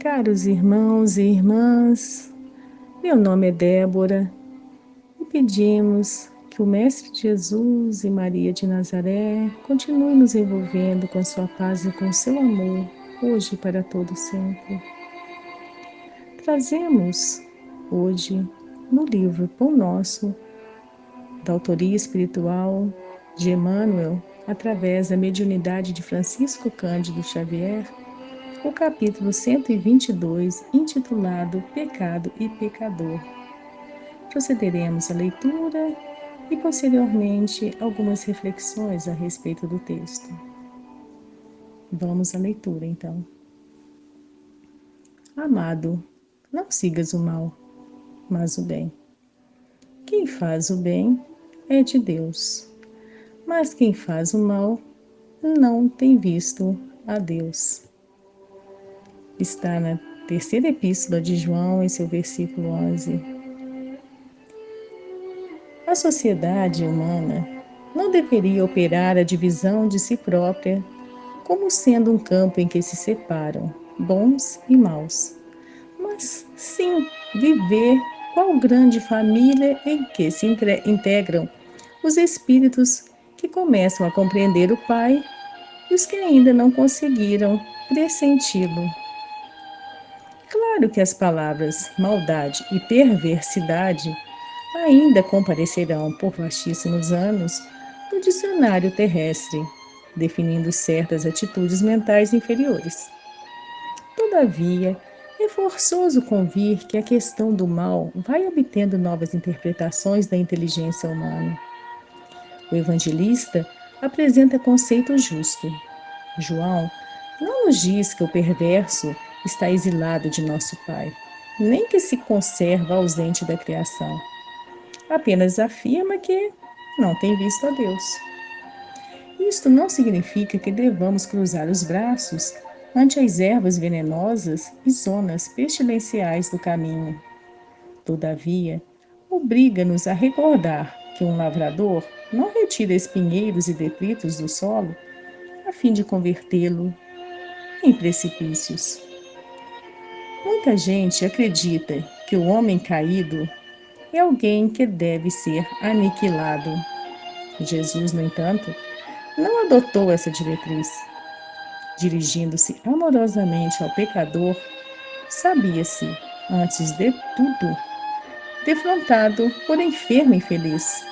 Caros irmãos e irmãs, meu nome é Débora e pedimos que o Mestre Jesus e Maria de Nazaré continuem nos envolvendo com a sua paz e com o seu amor, hoje e para todo sempre. Trazemos hoje no livro Pão Nosso, da autoria espiritual de Emmanuel, através da mediunidade de Francisco Cândido Xavier, o capítulo 122, intitulado Pecado e Pecador. Procederemos à leitura e, posteriormente, algumas reflexões a respeito do texto. Vamos à leitura, então. Amado, não sigas o mal, mas o bem. Quem faz o bem é de Deus, mas quem faz o mal não tem visto a Deus. Está na terceira epístola de João, em seu versículo 11. A sociedade humana não deveria operar a divisão de si própria como sendo um campo em que se separam bons e maus, mas sim viver qual grande família em que se integram os espíritos que começam a compreender o Pai e os que ainda não conseguiram pressenti-lo. Claro que as palavras maldade e perversidade ainda comparecerão por vastíssimos anos no dicionário terrestre, definindo certas atitudes mentais inferiores. Todavia, é forçoso convir que a questão do mal vai obtendo novas interpretações da inteligência humana. O evangelista apresenta conceito justo. João não nos diz que o perverso está exilado de nosso Pai, nem que se conserva ausente da criação. Apenas afirma que não tem visto a Deus. Isto não significa que devamos cruzar os braços ante as ervas venenosas e zonas pestilenciais do caminho. Todavia, obriga-nos a recordar que um lavrador não retira espinheiros e detritos do solo a fim de convertê-lo em precipícios. Muita gente acredita que o homem caído é alguém que deve ser aniquilado. Jesus, no entanto, não adotou essa diretriz. Dirigindo-se amorosamente ao pecador, sabia-se, antes de tudo, defrontado por enfermo infeliz,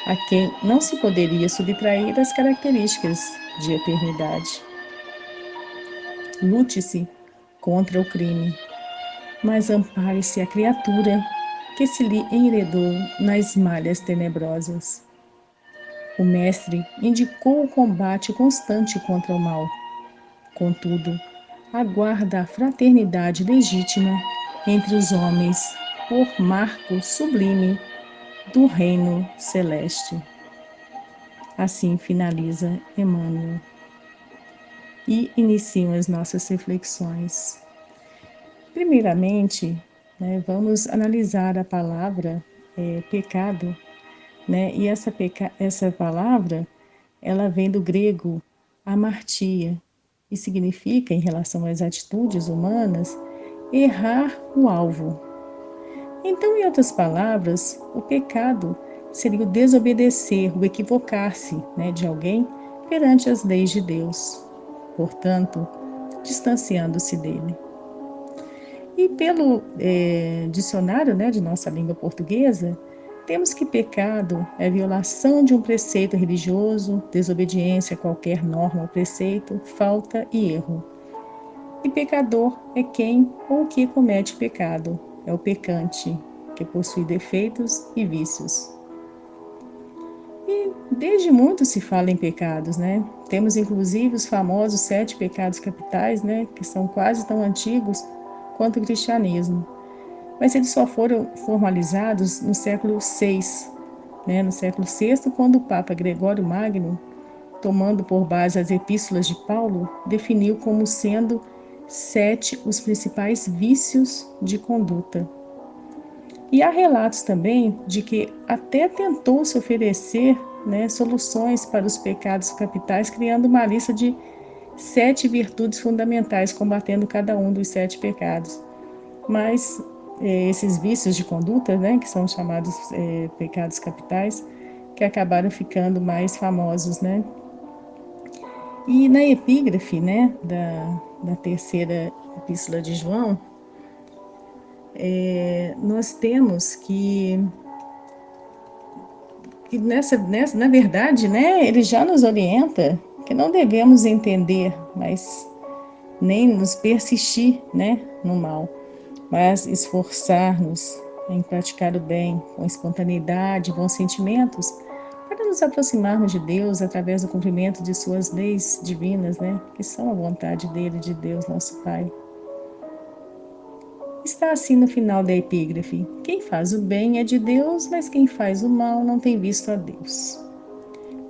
a quem não se poderia subtrair as características de eternidade. Lute-se contra o crime, mas ampare-se a criatura que se lhe enredou nas malhas tenebrosas. O Mestre indicou o combate constante contra o mal. Contudo, aguarda a fraternidade legítima entre os homens por marco sublime do reino celeste. Assim finaliza Emmanuel. E iniciam as nossas reflexões. Primeiramente, vamos analisar a palavra pecado, e essa palavra, ela vem do grego amartia, e significa, em relação às atitudes humanas, errar o alvo. Então, em outras palavras, o pecado seria o desobedecer, o equivocar-se de alguém perante as leis de Deus, portanto, distanciando-se dele. E pelo dicionário de nossa língua portuguesa, temos que pecado é violação de um preceito religioso, desobediência a qualquer norma ou preceito, falta e erro. E pecador é quem ou que comete pecado, é o pecante, que possui defeitos e vícios. E desde muito se fala em pecados, Temos inclusive os famosos 7 pecados capitais, que são quase tão antigos quanto o cristianismo. Mas eles só foram formalizados no século VI, no século VI, quando o Papa Gregório Magno, tomando por base as epístolas de Paulo, definiu como sendo 7 os principais vícios de conduta. E há relatos também de que até tentou se oferecer, né, soluções para os pecados capitais, criando uma lista de 7 virtudes fundamentais, combatendo cada um dos 7 pecados. Mas esses vícios de conduta, né, que são chamados pecados capitais, que acabaram ficando mais famosos, né? E na epígrafe, né, da terceira epístola de João, nós temos que na verdade, né, ele já nos orienta que não devemos entender, mas nem nos persistir, né, no mal, mas esforçar-nos em praticar o bem com espontaneidade, bons sentimentos, para nos aproximarmos de Deus através do cumprimento de suas leis divinas, né, que são a vontade dele, de Deus, nosso Pai. Está assim no final da epígrafe: quem faz o bem é de Deus, mas quem faz o mal não tem visto a Deus.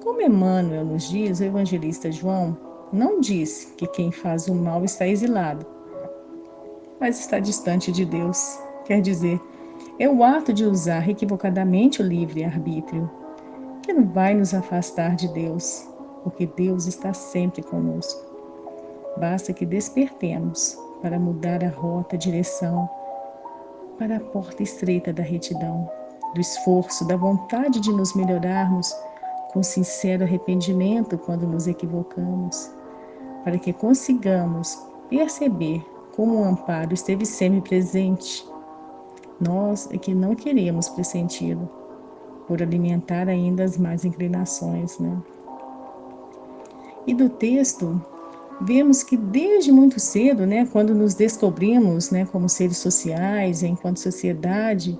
Como Emmanuel nos diz, o evangelista João não diz que quem faz o mal está exilado, mas está distante de Deus. Quer dizer, é o ato de usar equivocadamente o livre-arbítrio que não vai nos afastar de Deus, porque Deus está sempre conosco. Basta que despertemos para mudar a rota, a direção, para a porta estreita da retidão, do esforço, da vontade de nos melhorarmos com sincero arrependimento quando nos equivocamos, para que consigamos perceber como o amparo esteve sempre presente. Nós é que não queremos pressenti-lo, por alimentar ainda as más inclinações, né? E do texto, vemos que desde muito cedo, né, quando nos descobrimos, né, como seres sociais, enquanto sociedade,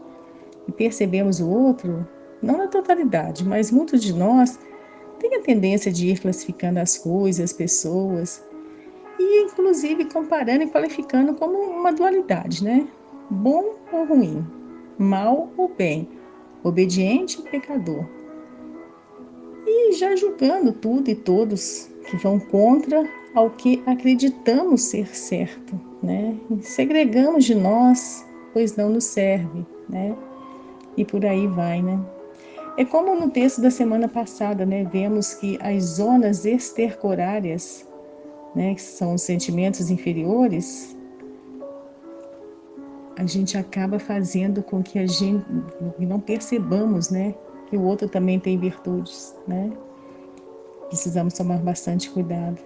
e percebemos o outro, não na totalidade, mas muitos de nós têm a tendência de ir classificando as coisas, as pessoas, e inclusive comparando e qualificando como uma dualidade, né? Bom ou ruim, mal ou bem, obediente ou pecador. E já julgando tudo e todos que vão contra ao que acreditamos ser certo, né? E segregamos de nós, pois não nos serve, né? E por aí vai, né? É como no texto da semana passada, né? Vemos que as zonas estercorárias, né, que são os sentimentos inferiores, a gente acaba fazendo com que a gente não percebamos, né, que o outro também tem virtudes, né? Precisamos tomar bastante cuidado.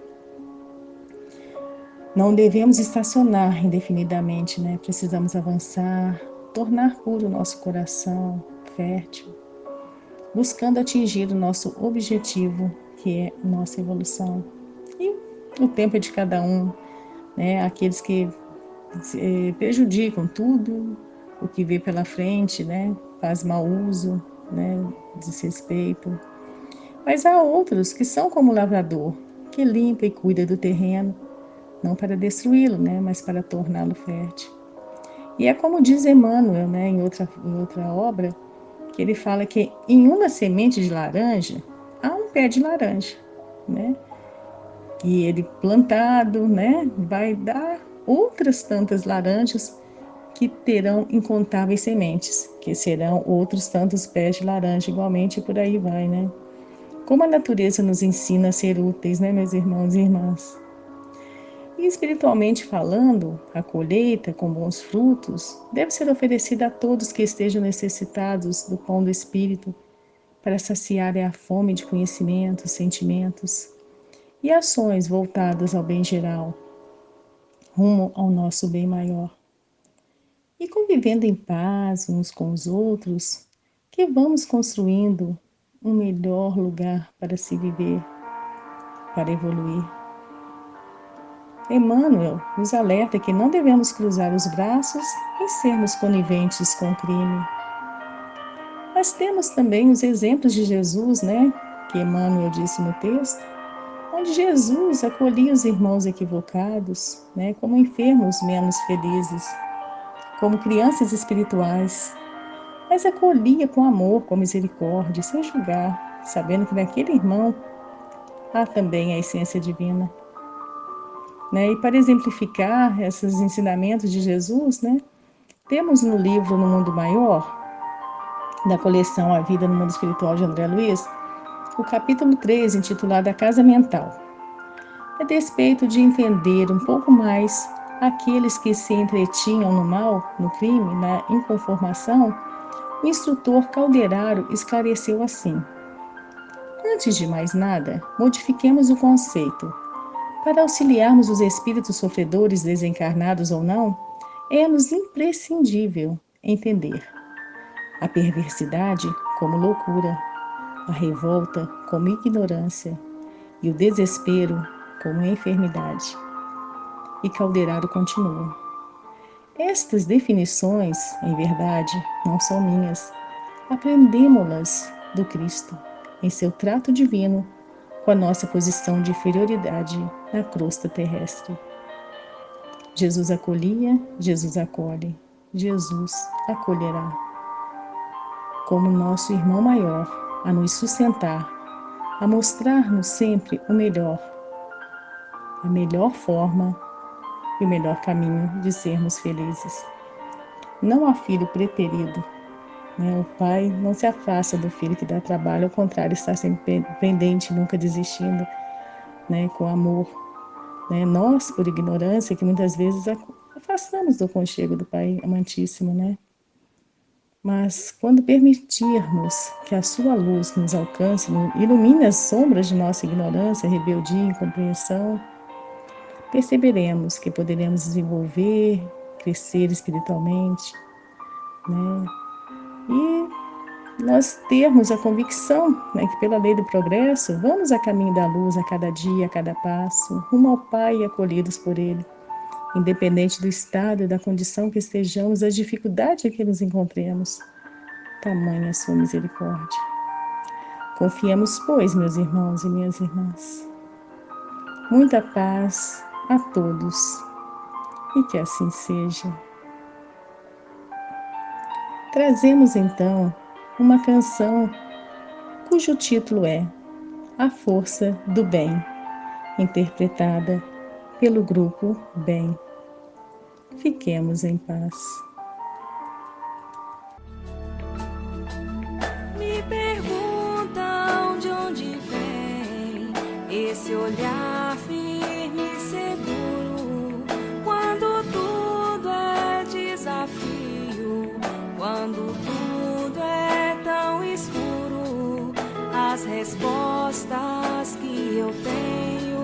Não devemos estacionar indefinidamente, né? Precisamos avançar, tornar puro o nosso coração, fértil, buscando atingir o nosso objetivo, que é a nossa evolução. E o tempo é de cada um, né? Aqueles que prejudicam tudo o que vê pela frente, né? Faz mau uso, né? Desrespeito. Mas há outros que são como o lavrador, que limpa e cuida do terreno, não para destruí-lo, né? Mas para torná-lo fértil. E é como diz Emmanuel, né? Em outra obra, que ele fala que em uma semente de laranja há um pé de laranja, né? E ele plantado, né, vai dar outras tantas laranjas que terão incontáveis sementes, que serão outros tantos pés de laranja igualmente, e por aí vai, né? Como a natureza nos ensina a ser úteis, né, meus irmãos e irmãs? E espiritualmente falando, a colheita com bons frutos deve ser oferecida a todos que estejam necessitados do pão do Espírito, para saciar a fome de conhecimentos, sentimentos e ações voltadas ao bem geral, rumo ao nosso bem maior. E convivendo em paz uns com os outros, que vamos construindo um melhor lugar para se viver, para evoluir. Emmanuel nos alerta que não devemos cruzar os braços e sermos coniventes com o crime. Mas temos também os exemplos de Jesus, né, que Emmanuel disse no texto, onde Jesus acolhia os irmãos equivocados, né, como enfermos menos felizes, como crianças espirituais, mas acolhia com amor, com misericórdia, sem julgar, sabendo que naquele irmão há também a essência divina. Né? E para exemplificar esses ensinamentos de Jesus, né, Temos no livro No Mundo Maior, da coleção A Vida no Mundo Espiritual de André Luiz, o capítulo 3, intitulado A Casa Mental. A despeito de entender um pouco mais aqueles que se entretinham no mal, no crime, na inconformação, o instrutor Calderaro esclareceu assim: antes de mais nada, modifiquemos o conceito. Para auxiliarmos os espíritos sofredores, desencarnados ou não, é-nos imprescindível entender a perversidade como loucura, a revolta como ignorância e o desespero como enfermidade. E Calderaro continua: estas definições, em verdade, não são minhas. Aprendemo-las do Cristo, em seu trato divino, com a nossa posição de inferioridade na crosta terrestre. Jesus acolhia, Jesus acolhe, Jesus acolherá. Como nosso irmão maior, a nos sustentar, a mostrar-nos sempre o melhor, a melhor forma e o melhor caminho de sermos felizes. Não há filho preterido, né? O pai não se afasta do filho que dá trabalho, ao contrário, está sempre pendente, nunca desistindo, né? Com amor. Né? Nós, por ignorância, que muitas vezes afastamos do conchego do Pai amantíssimo, né? Mas quando permitirmos que a sua luz nos alcance, ilumine as sombras de nossa ignorância, rebeldia e incompreensão, perceberemos que poderemos desenvolver, crescer espiritualmente, né? E nós termos a convicção, né, que pela lei do progresso, vamos a caminho da luz a cada dia, a cada passo, rumo ao Pai e acolhidos por Ele, independente do estado e da condição que estejamos, da dificuldade em que nos encontremos. Tamanha a sua misericórdia. Confiemos, pois, meus irmãos e minhas irmãs. Muita paz a todos e que assim seja. Trazemos então uma canção cujo título é A Força do Bem, interpretada pelo grupo Bem. Fiquemos em paz. Me perguntam de onde vem esse olhar firme e seguro, quando tudo é desafio, quando tudo é tão escuro. As respostas que eu tenho